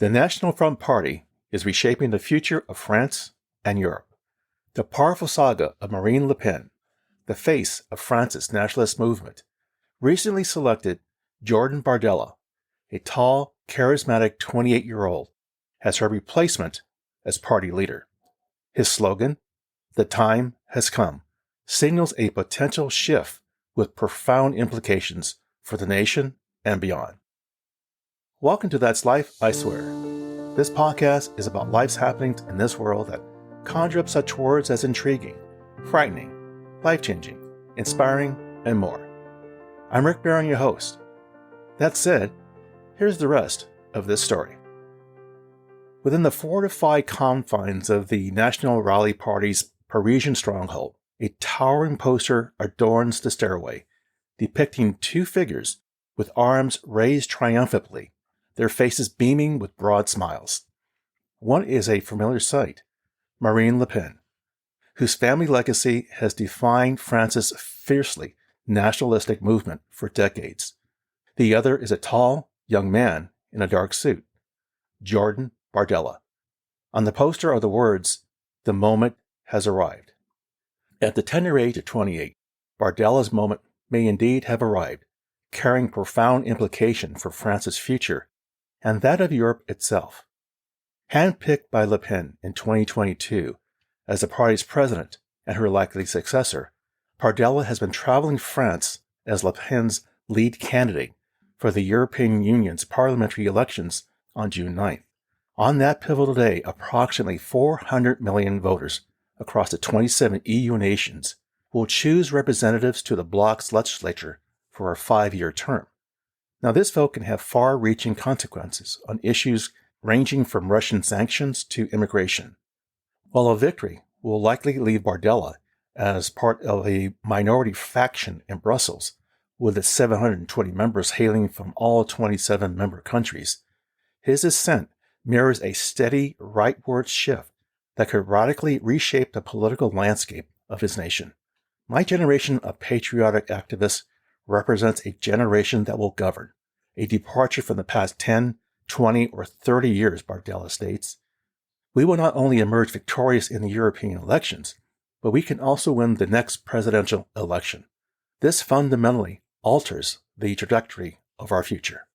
The National Front Party is reshaping the future of France and Europe. The powerful saga of Marine Le Pen, the face of France's nationalist movement, recently selected Jordan Bardella, a tall, charismatic 28-year-old, as her replacement as party leader. His slogan, "The time has come," signals a potential shift with profound implications for the nation and beyond. Welcome to That's Life, I Swear. This podcast is about life's happenings in this world that conjure up such words as intriguing, frightening, life-changing, inspiring, and more. I'm Rick Barron, your host. That said, here's the rest of this story. Within the fortified confines of the National Rally Party's Parisian stronghold, a towering poster adorns the stairway, depicting two figures with arms raised triumphantly, their faces beaming with broad smiles. One is a familiar sight, Marine Le Pen, whose family legacy has defined France's fiercely nationalistic movement for decades. The other is a tall, young man in a dark suit, Jordan Bardella. On the poster are the words, "The moment has arrived." At the tender age of 28, Bardella's moment may indeed have arrived, carrying profound implication for France's future and that of Europe itself. Handpicked by Le Pen in 2022 as the party's president and her likely successor, Bardella has been traveling France as Le Pen's lead candidate for the European Union's parliamentary elections on June 9th. On that pivotal day, approximately 400 million voters across the 27 EU nations will choose representatives to the bloc's legislature for a 5-year term. Now, this vote can have far-reaching consequences on issues ranging from Russian sanctions to immigration. While a victory will likely leave Bardella as part of a minority faction in Brussels, with its 720 members hailing from all 27 member countries, his ascent mirrors a steady rightward shift that could radically reshape the political landscape of his nation. My generation of patriotic activists represents a generation that will govern, a departure from the past 10, 20, or 30 years, Bardella states. We will not only emerge victorious in the European elections, but we can also win the next presidential election. This fundamentally alters the trajectory of our future.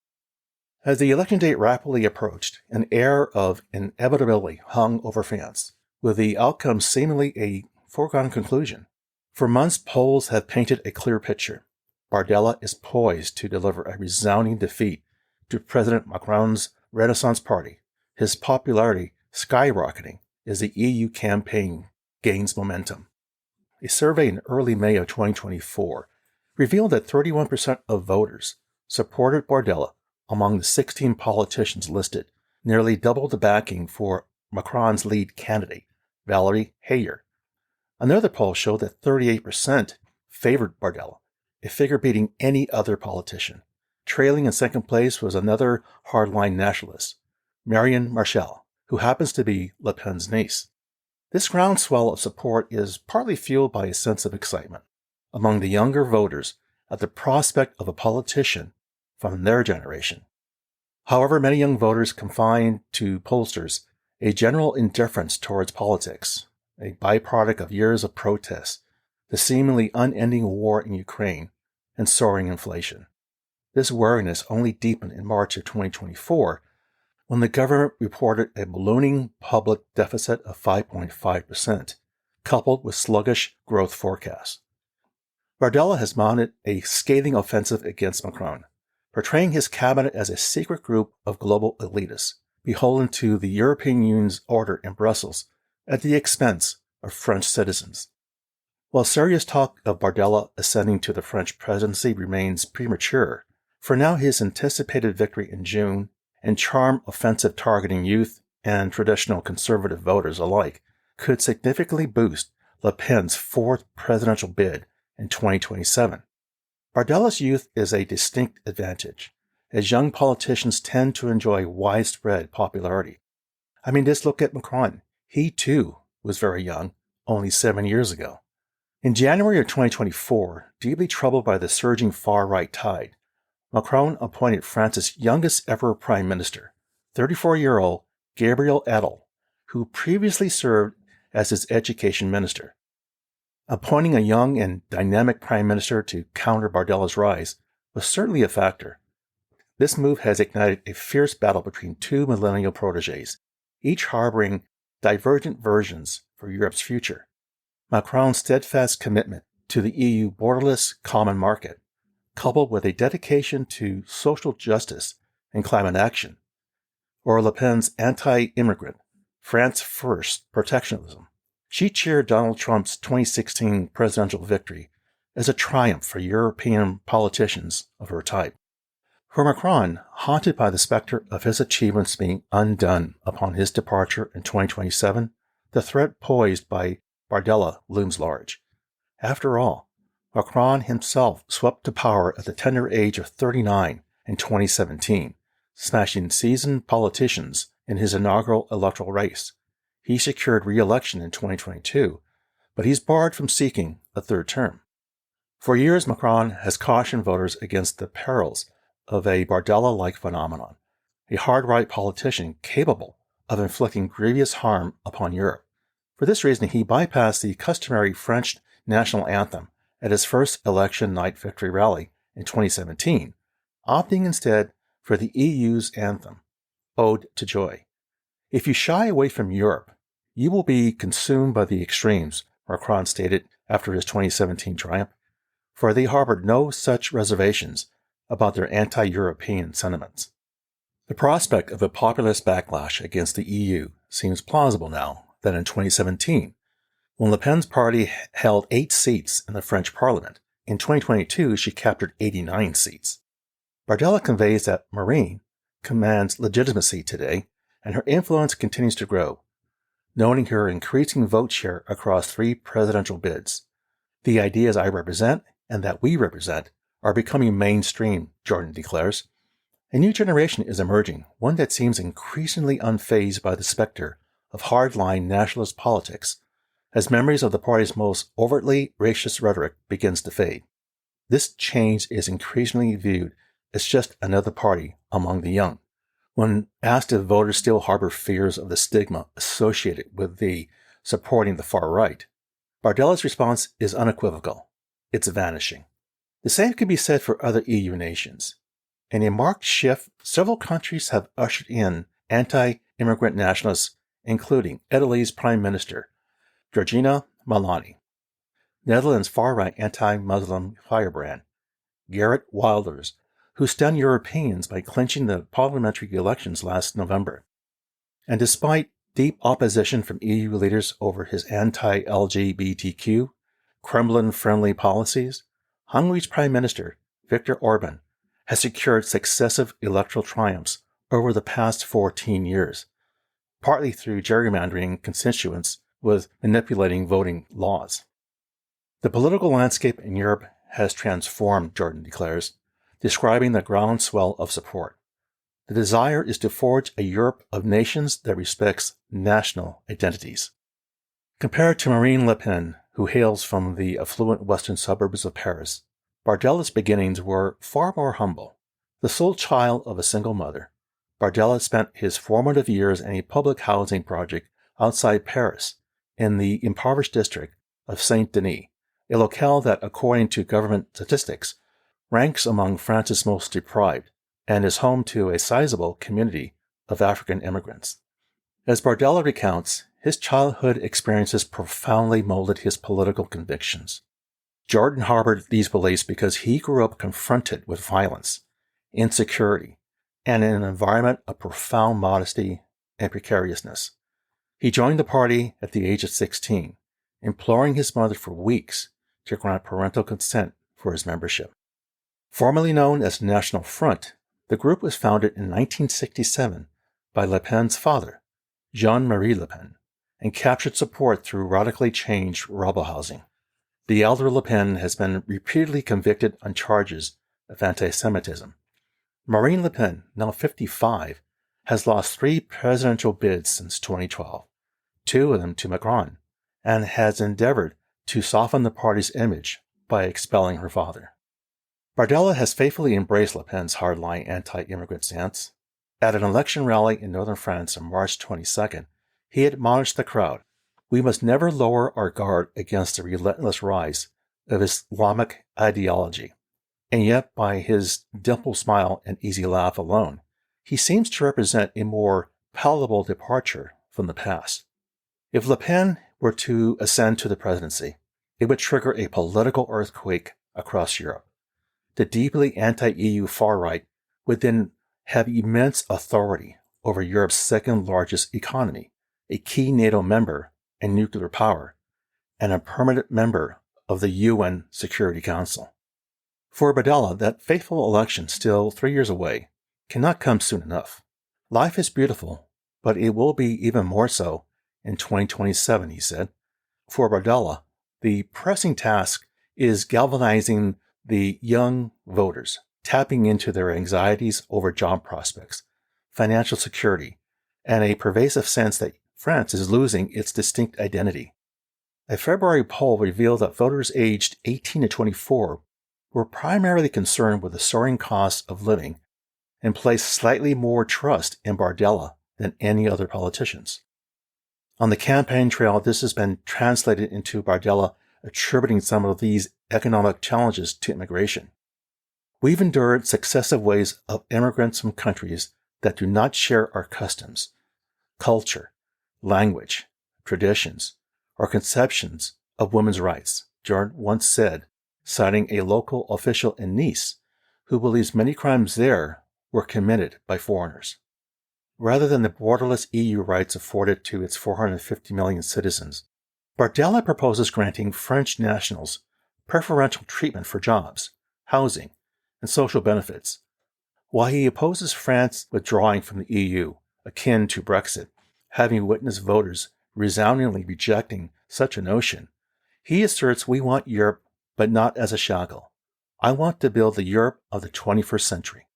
As the election date rapidly approached, an air of inevitability hung over France, with the outcome seemingly a foregone conclusion. For months, polls have painted a clear picture. Bardella is poised to deliver a resounding defeat to President Macron's Renaissance Party, his popularity skyrocketing as the EU campaign gains momentum. A survey in early May of 2024 revealed that 31% of voters supported Bardella among the 16 politicians listed, nearly double the backing for Macron's lead candidate, Valérie Pécresse. Another poll showed that 38% favored Bardella, a figure beating any other politician. Trailing in second place was another hardline nationalist, Marion Marchal, who happens to be Le Pen's niece. This groundswell of support is partly fueled by a sense of excitement among the younger voters at the prospect of a politician from their generation. However, many young voters confine to pollsters a general indifference towards politics, a byproduct of years of protests, the seemingly unending war in Ukraine, and soaring inflation. This wariness only deepened in March of 2024 when the government reported a ballooning public deficit of 5.5%, coupled with sluggish growth forecasts. Bardella has mounted a scathing offensive against Macron, portraying his cabinet as a secret group of global elitists, beholden to the European Union's order in Brussels at the expense of French citizens. While serious talk of Bardella ascending to the French presidency remains premature, for now his anticipated victory in June and charm offensive targeting youth and traditional conservative voters alike could significantly boost Le Pen's fourth presidential bid in 2027. Bardella's youth is a distinct advantage, as young politicians tend to enjoy widespread popularity. Just look at Macron. He, too, was very young, only 7 years ago. In January of 2024, deeply troubled by the surging far-right tide, Macron appointed France's youngest ever prime minister, 34-year-old Gabriel Attal, who previously served as his education minister. Appointing a young and dynamic prime minister to counter Bardella's rise was certainly a factor. This move has ignited a fierce battle between two millennial protégés, each harboring divergent versions for Europe's future. Macron's steadfast commitment to the EU borderless common market, coupled with a dedication to social justice and climate action, or Le Pen's anti-immigrant, France First protectionism. She cheered Donald Trump's 2016 presidential victory as a triumph for European politicians of her type. For Macron, haunted by the specter of his achievements being undone upon his departure in 2027, the threat posed by Bardella looms large. After all, Macron himself swept to power at the tender age of 39 in 2017, smashing seasoned politicians in his inaugural electoral race. He secured re-election in 2022, but he's barred from seeking a third term. For years, Macron has cautioned voters against the perils of a Bardella-like phenomenon, a hard-right politician capable of inflicting grievous harm upon Europe. For this reason, he bypassed the customary French national anthem at his first election night victory rally in 2017, opting instead for the EU's anthem, Ode to Joy. If you shy away from Europe, you will be consumed by the extremes, Macron stated after his 2017 triumph, for they harbored no such reservations about their anti-European sentiments. The prospect of a populist backlash against the EU seems plausible now than in 2017, when Le Pen's party held 8 seats in the French parliament. In 2022, she captured 89 seats. Bardella conveys that Marine commands legitimacy today, and her influence continues to grow, noting her increasing vote share across 3 presidential bids. The ideas I represent and that we represent are becoming mainstream, Jordan declares. A new generation is emerging, one that seems increasingly unfazed by the specter of hardline nationalist politics, as memories of the party's most overtly racist rhetoric begins to fade. This change is increasingly viewed as just another party among the young. When asked if voters still harbor fears of the stigma associated with supporting the far right, Bardella's response is unequivocal. It's vanishing. The same can be said for other EU nations. In a marked shift, several countries have ushered in anti-immigrant nationalists, including Italy's Prime Minister, Giorgia Meloni, Netherlands' far-right anti-Muslim firebrand, Geert Wilders, who stunned Europeans by clinching the parliamentary elections last November. And despite deep opposition from EU leaders over his anti-LGBTQ, Kremlin-friendly policies, Hungary's Prime Minister, Viktor Orban, has secured successive electoral triumphs over the past 14 years, partly through gerrymandering constituents with manipulating voting laws. The political landscape in Europe has transformed, Jordan declares, describing the groundswell of support. The desire is to forge a Europe of nations that respects national identities. Compared to Marine Le Pen, who hails from the affluent western suburbs of Paris, Bardella's beginnings were far more humble. The sole child of a single mother, Bardella spent his formative years in a public housing project outside Paris in the impoverished district of Saint-Denis, a locale that, according to government statistics, ranks among France's most deprived and is home to a sizable community of African immigrants. As Bardella recounts, his childhood experiences profoundly molded his political convictions. Jordan harbored these beliefs because he grew up confronted with violence, insecurity, and in an environment of profound modesty and precariousness. He joined the party at the age of 16, imploring his mother for weeks to grant parental consent for his membership. Formerly known as the National Front, the group was founded in 1967 by Le Pen's father, Jean-Marie Le Pen, and captured support through radically changed rubble housing. The elder Le Pen has been repeatedly convicted on charges of anti-Semitism. Marine Le Pen, now 55, has lost 3 presidential bids since 2012, 2 of them to Macron, and has endeavored to soften the party's image by expelling her father. Bardella has faithfully embraced Le Pen's hardline anti-immigrant stance. At an election rally in northern France on March 22nd, he admonished the crowd, "We must never lower our guard against the relentless rise of Islamic ideology." And yet, by his dimpled smile and easy laugh alone, he seems to represent a more palatable departure from the past. If Le Pen were to ascend to the presidency, it would trigger a political earthquake across Europe. The deeply anti-EU far right would then have immense authority over Europe's second largest economy, a key NATO member and nuclear power, and a permanent member of the UN Security Council. For Bardella, that fateful election, still 3 years away, cannot come soon enough. Life is beautiful, but it will be even more so in 2027, he said. For Bardella, the pressing task is galvanizing the young voters, tapping into their anxieties over job prospects, financial security, and a pervasive sense that France is losing its distinct identity. A February poll revealed that voters aged 18 to 24 were primarily concerned with the soaring cost of living and placed slightly more trust in Bardella than any other politicians. On the campaign trail, this has been translated into Bardella attributing some of these economic challenges to immigration. "We've endured successive waves of immigrants from countries that do not share our customs, culture, language, traditions, or conceptions of women's rights," Jordan once said, citing a local official in Nice who believes many crimes there were committed by foreigners. Rather than the borderless EU rights afforded to its 450 million citizens, Bardella proposes granting French nationals preferential treatment for jobs, housing, and social benefits. While he opposes France withdrawing from the EU, akin to Brexit, having witnessed voters resoundingly rejecting such a notion, he asserts we want Europe, but not as a shackle. "I want to build the Europe of the 21st century."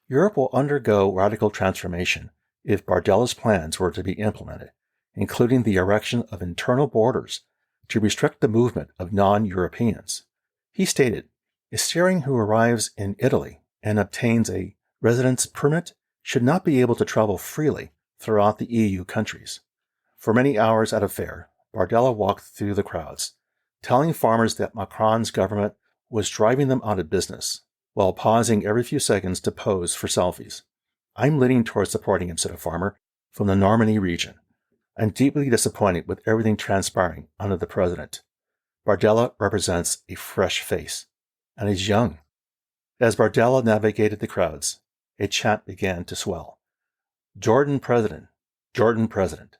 Europe will undergo radical transformation if Bardella's plans were to be implemented, including the erection of internal borders to restrict the movement of non-Europeans. He stated, "A Syrian who arrives in Italy and obtains a residence permit should not be able to travel freely throughout the EU countries." For many hours at a fair, Bardella walked through the crowds, telling farmers that Macron's government was driving them out of business, while pausing every few seconds to pose for selfies. "I'm leaning towards supporting him," said a farmer from the Normandy region. "I'm deeply disappointed with everything transpiring under the president." Bardella represents a fresh face, and is young. As Bardella navigated the crowds, a chant began to swell. "Jordan president, Jordan president."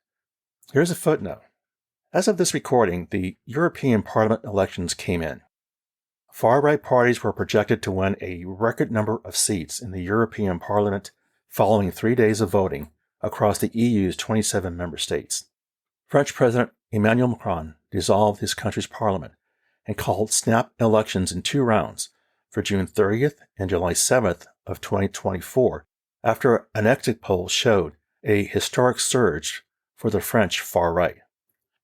Here's a footnote. As of this recording, the European Parliament elections came in. Far-right parties were projected to win a record number of seats in the European Parliament following 3 days of voting across the EU's 27 member states. French President Emmanuel Macron dissolved his country's parliament and called snap elections in 2 rounds for June 30th and July 7th of 2024 after an exit poll showed a historic surge for the French far right.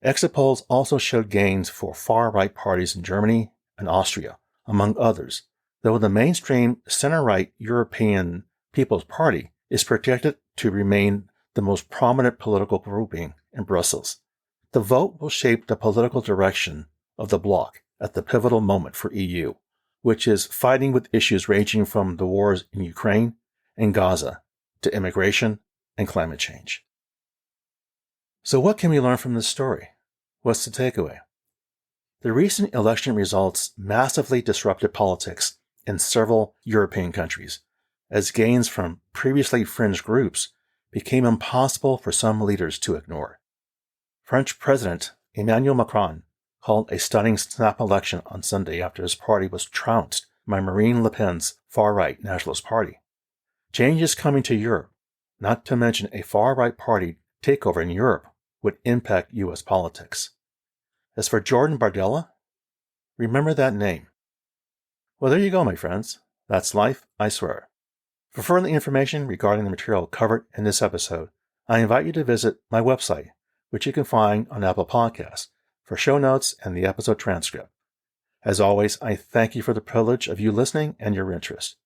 Exit polls also showed gains for far-right parties in Germany and Austria, among others, though the mainstream center-right European People's Party is projected to remain the most prominent political grouping in Brussels. The vote will shape the political direction of the bloc at the pivotal moment for EU, which is fighting with issues ranging from the wars in Ukraine and Gaza to immigration and climate change. So what can we learn from this story? What's the takeaway? The recent election results massively disrupted politics in several European countries, as gains from previously fringe groups became impossible for some leaders to ignore. French President Emmanuel Macron called a stunning snap election on Sunday after his party was trounced by Marine Le Pen's far-right Nationalist Party. Change is coming to Europe, not to mention a far-right party takeover in Europe would impact U.S. politics. As for Jordan Bardella, remember that name. Well, there you go, my friends. That's life, I swear. For further information regarding the material covered in this episode, I invite you to visit my website, which you can find on Apple Podcasts, for show notes and the episode transcript. As always, I thank you for the privilege of you listening and your interest.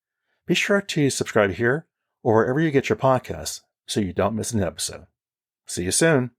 Be sure to subscribe here or wherever you get your podcasts so you don't miss an episode. See you soon.